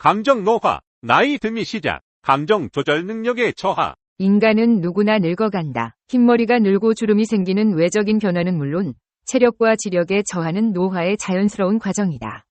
감정 노화, 나이 듦이 시작, 감정 조절 능력의 저하. 인간은 누구나 늙어간다. 흰머리가 늘고 주름이 생기는 외적인 변화는 물론 체력과 지력의 저하는 노화의 자연스러운 과정이다.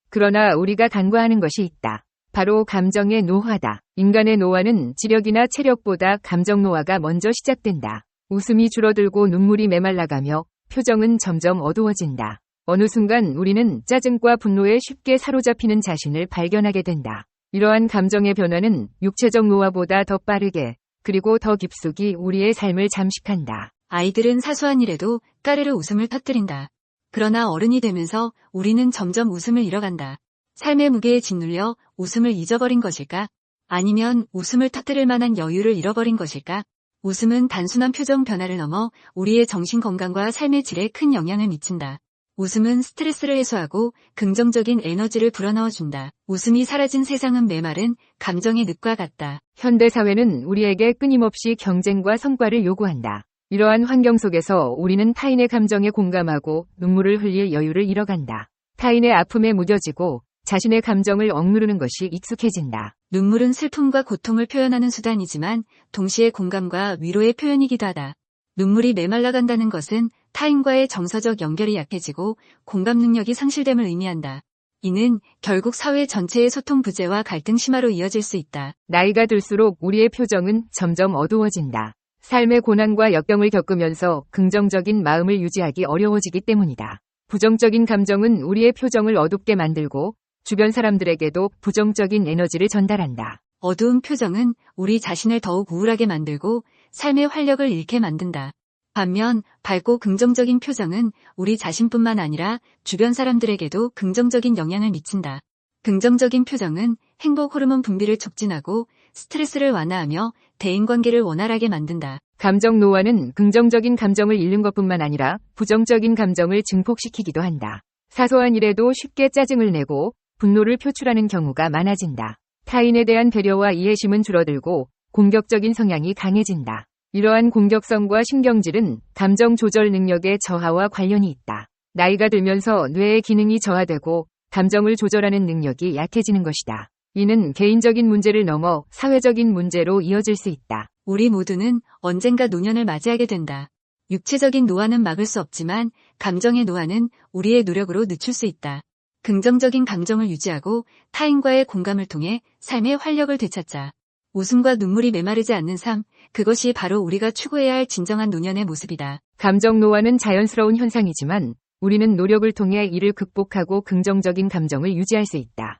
그러나 우리가 간과하는 것이 있다. 바로 감정의 노화다. 인간의 노화는 지력이나 체력보다 감정 노화가 먼저 시작된다. 웃음이 줄어들고 눈물이 메말라가며 표정은 점점 어두워진다. 어느 순간 우리는 짜증과 분노에 쉽게 사로잡히는 자신을 발견하게 된다. 이러한 감정의 변화는 육체적 노화보다 더 빠르게 그리고 더 깊숙이 우리의 삶을 잠식한다. 아이들은 사소한 일에도 까르르 웃음을 터뜨린다. 그러나 어른이 되면서 우리는 점점 웃음을 잃어간다. 삶의 무게에 짓눌려 웃음을 잊어버린 것일까? 아니면 웃음을 터뜨릴 만한 여유를 잃어버린 것일까? 웃음은 단순한 표정 변화를 넘어 우리의 정신 건강과 삶의 질에 큰 영향을 미친다. 웃음은 스트레스를 해소하고 긍정적인 에너지를 불어넣어준다. 웃음이 사라진 세상은 메마른 감정의 늪과 같다. 현대사회는 우리에게 끊임없이 경쟁과 성과를 요구한다. 이러한 환경 속에서 우리는 타인의 감정에 공감하고 눈물을 흘릴 여유를 잃어간다. 타인의 아픔에 무뎌지고 자신의 감정을 억누르는 것이 익숙해진다. 눈물은 슬픔과 고통을 표현하는 수단이지만 동시에 공감과 위로의 표현이기도 하다. 눈물이 메말라간다는 것은 타인과의 정서적 연결이 약해지고 공감 능력이 상실됨을 의미한다. 이는 결국 사회 전체의 소통 부재와 갈등 심화로 이어질 수 있다. 나이가 들수록 우리의 표정은 점점 어두워진다. 삶의 고난과 역경을 겪으면서 긍정적인 마음을 유지하기 어려워지기 때문이다. 부정적인 감정은 우리의 표정을 어둡게 만들고 주변 사람들에게도 부정적인 에너지를 전달한다. 어두운 표정은 우리 자신을 더욱 우울하게 만들고 삶의 활력을 잃게 만든다. 반면 밝고 긍정적인 표정은 우리 자신뿐만 아니라 주변 사람들에게도 긍정적인 영향을 미친다. 긍정적인 표정은 행복 호르몬 분비를 촉진하고 스트레스를 완화하며 대인관계를 원활하게 만든다. 감정 노화는 긍정적인 감정을 잃는 것뿐만 아니라 부정적인 감정을 증폭시키기도 한다. 사소한 일에도 쉽게 짜증을 내고 분노를 표출하는 경우가 많아진다. 타인에 대한 배려와 이해심은 줄어들고 공격적인 성향이 강해진다. 이러한 공격성과 신경질은 감정 조절 능력의 저하와 관련이 있다. 나이가 들면서 뇌의 기능이 저하되고 감정을 조절하는 능력이 약해지는 것이다. 이는 개인적인 문제를 넘어 사회적인 문제로 이어질 수 있다. 우리 모두는 언젠가 노년을 맞이하게 된다. 육체적인 노화는 막을 수 없지만 감정의 노화는 우리의 노력으로 늦출 수 있다. 긍정적인 감정을 유지하고 타인과의 공감을 통해 삶의 활력을 되찾자. 웃음과 눈물이 메마르지 않는 삶, 그것이 바로 우리가 추구해야 할 진정한 노년의 모습이다. 감정 노화는 자연스러운 현상이지만 우리는 노력을 통해 이를 극복하고 긍정적인 감정을 유지할 수 있다.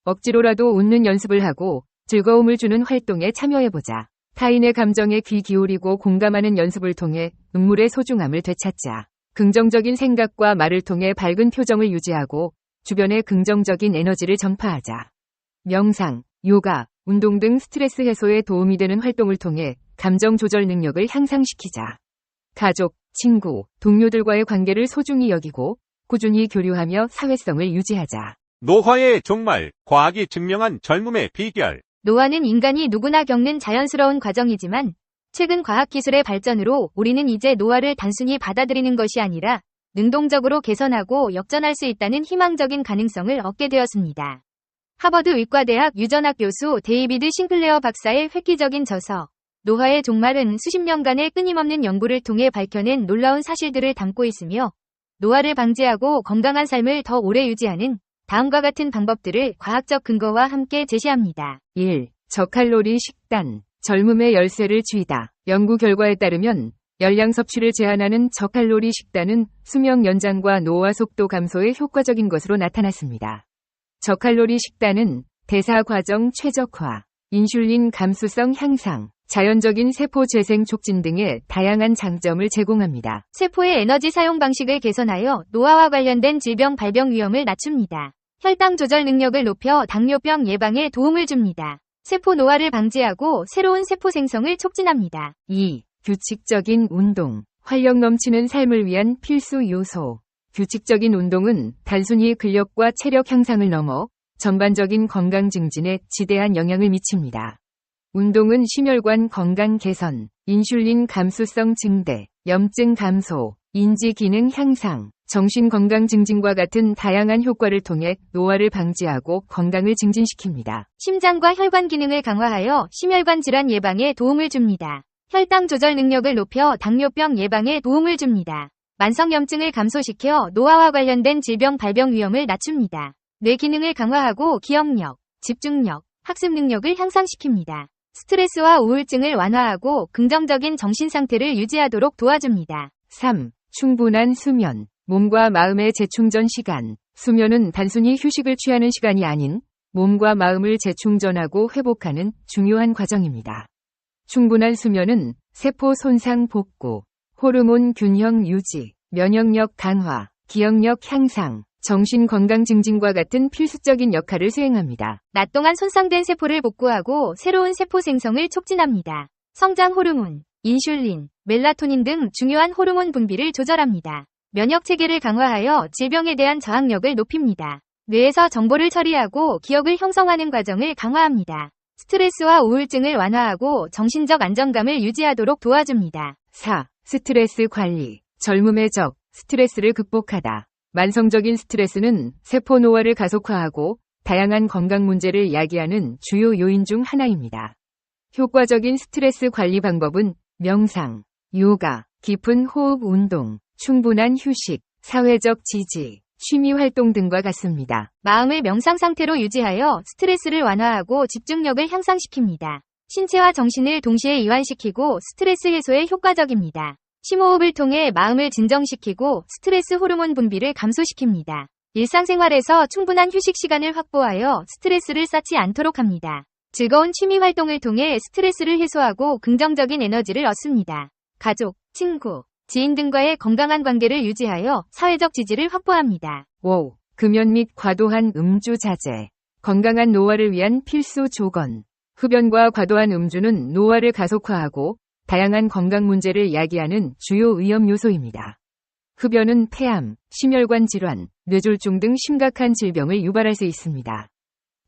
억지로라도 웃는 연습을 하고 즐거움을 주는 활동에 참여해보자. 타인의 감정에 귀 기울이고 공감하는 연습을 통해 눈물의 소중함을 되찾자. 긍정적인 생각과 말을 통해 밝은 표정을 유지하고 주변에 긍정적인 에너지를 전파하자. 명상, 요가, 운동 등 스트레스 해소에 도움이 되는 활동을 통해 감정 조절 능력을 향상시키자. 가족, 친구, 동료들과의 관계를 소중히 여기고 꾸준히 교류하며 사회성을 유지하자. 노화의 종말, 과학이 증명한 젊음의 비결. 노화는 인간이 누구나 겪는 자연스러운 과정이지만 최근 과학기술의 발전으로 우리는 이제 노화를 단순히 받아들이는 것이 아니라 능동적으로 개선하고 역전할 수 있다는 희망적인 가능성을 얻게 되었습니다. 하버드 의과대학 유전학 교수 데이비드 싱클레어 박사의 획기적인 저서 노화의 종말은 수십 년간의 끊임없는 연구를 통해 밝혀낸 놀라운 사실들을 담고 있으며 노화를 방지하고 건강한 삶을 더 오래 유지하는 다음과 같은 방법들을 과학적 근거와 함께 제시합니다. 1. 저칼로리 식단. 젊음의 열쇠를 쥐다. 연구 결과에 따르면 열량 섭취를 제한하는 저칼로리 식단은 수명 연장과 노화 속도 감소에 효과적인 것으로 나타났습니다. 저칼로리 식단은 대사 과정 최적화, 인슐린 감수성 향상, 자연적인 세포 재생 촉진 등의 다양한 장점을 제공합니다. 세포의 에너지 사용 방식을 개선하여 노화와 관련된 질병 발병 위험을 낮춥니다. 혈당 조절 능력을 높여 당뇨병 예방에 도움을 줍니다. 세포 노화를 방지하고 새로운 세포 생성을 촉진합니다. 2. 규칙적인 운동. 활력 넘치는 삶을 위한 필수 요소. 규칙적인 운동은 단순히 근력과 체력 향상을 넘어 전반적인 건강 증진에 지대한 영향을 미칩니다. 운동은 심혈관 건강 개선, 인슐린 감수성 증대, 염증 감소, 인지 기능 향상, 정신건강 증진과 같은 다양한 효과를 통해 노화를 방지하고 건강을 증진시킵니다. 심장과 혈관 기능을 강화하여 심혈관 질환 예방에 도움을 줍니다. 혈당 조절 능력을 높여 당뇨병 예방에 도움을 줍니다. 만성염증을 감소시켜 노화와 관련된 질병 발병 위험을 낮춥니다. 뇌 기능을 강화하고 기억력, 집중력, 학습 능력을 향상시킵니다. 스트레스와 우울증을 완화하고 긍정적인 정신 상태를 유지하도록 도와줍니다. 3. 충분한 수면. 몸과 마음의 재충전 시간. 수면은 단순히 휴식을 취하는 시간이 아닌 몸과 마음을 재충전하고 회복하는 중요한 과정입니다. 충분한 수면은 세포 손상 복구, 호르몬 균형 유지, 면역력 강화, 기억력 향상, 정신 건강 증진과 같은 필수적인 역할을 수행합니다. 낮 동안 손상된 세포를 복구하고 새로운 세포 생성을 촉진합니다. 성장 호르몬, 인슐린, 멜라토닌 등 중요한 호르몬 분비를 조절합니다. 면역 체계를 강화하여 질병에 대한 저항력을 높입니다. 뇌에서 정보를 처리하고 기억을 형성하는 과정을 강화합니다. 스트레스와 우울증을 완화하고 정신적 안정감을 유지하도록 도와줍니다. 4. 스트레스 관리. 젊음의 적, 스트레스를 극복하다. 만성적인 스트레스는 세포 노화를 가속화하고 다양한 건강 문제를 야기하는 주요 요인 중 하나입니다. 효과적인 스트레스 관리 방법은 명상, 요가, 깊은 호흡 운동, 충분한 휴식, 사회적 지지, 취미 활동 등과 같습니다. 마음을 명상 상태로 유지하여 스트레스를 완화하고 집중력을 향상시킵니다. 신체와 정신을 동시에 이완시키고 스트레스 해소에 효과적입니다. 심호흡을 통해 마음을 진정시키고 스트레스 호르몬 분비를 감소시킵니다. 일상생활에서 충분한 휴식 시간을 확보하여 스트레스를 쌓지 않도록 합니다. 즐거운 취미 활동을 통해 스트레스를 해소하고 긍정적인 에너지를 얻습니다. 가족, 친구, 지인 등과의 건강한 관계를 유지하여 사회적 지지를 확보합니다. 5. 금연 및 과도한 음주 자제. 건강한 노화를 위한 필수 조건. 흡연과 과도한 음주는 노화를 가속화하고 다양한 건강 문제를 야기하는 주요 위험 요소입니다. 흡연은 폐암, 심혈관 질환, 뇌졸중 등 심각한 질병을 유발할 수 있습니다.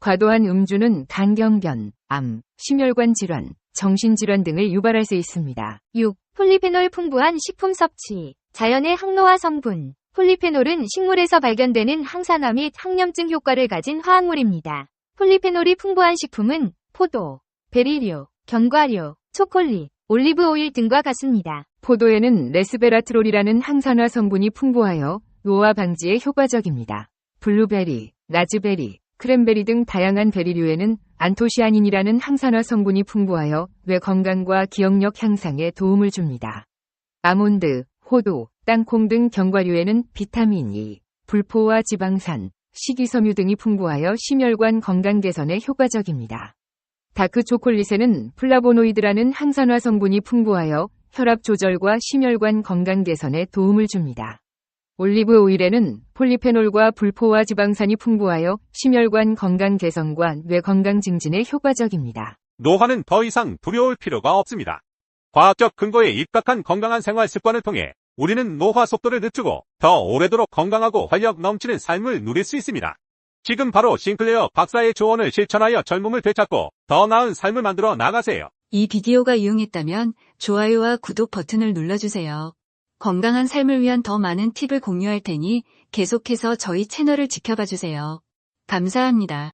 과도한 음주는 간경변, 암, 심혈관 질환, 정신질환 등을 유발할 수 있습니다. 6. 폴리페놀 풍부한 식품 섭취. 자연의 항노화 성분. 폴리페놀은 식물에서 발견되는 항산화 및 항염증 효과를 가진 화학물입니다. 폴리페놀이 풍부한 식품은 포도, 베리류, 견과류, 초콜릿, 올리브 오일 등과 같습니다. 포도에는 레스베라트롤이라는 항산화 성분이 풍부하여 노화 방지에 효과적입니다. 블루베리, 라즈베리, 크랜베리 등 다양한 베리류에는 안토시아닌이라는 항산화 성분이 풍부하여 뇌 건강과 기억력 향상에 도움을 줍니다. 아몬드, 호두, 땅콩 등 견과류에는 비타민 E, 불포화 지방산, 식이섬유 등이 풍부하여 심혈관 건강 개선에 효과적입니다. 다크 초콜릿에는 플라보노이드라는 항산화 성분이 풍부하여 혈압 조절과 심혈관 건강 개선에 도움을 줍니다. 올리브 오일에는 폴리페놀과 불포화 지방산이 풍부하여 심혈관 건강 개선과 뇌 건강 증진에 효과적입니다. 노화는 더 이상 두려울 필요가 없습니다. 과학적 근거에 입각한 건강한 생활 습관을 통해 우리는 노화 속도를 늦추고 더 오래도록 건강하고 활력 넘치는 삶을 누릴 수 있습니다. 지금 바로 싱클레어 박사의 조언을 실천하여 젊음을 되찾고 더 나은 삶을 만들어 나가세요. 이 비디오가 유용했다면 좋아요와 구독 버튼을 눌러주세요. 건강한 삶을 위한 더 많은 팁을 공유할 테니 계속해서 저희 채널을 지켜봐 주세요. 감사합니다.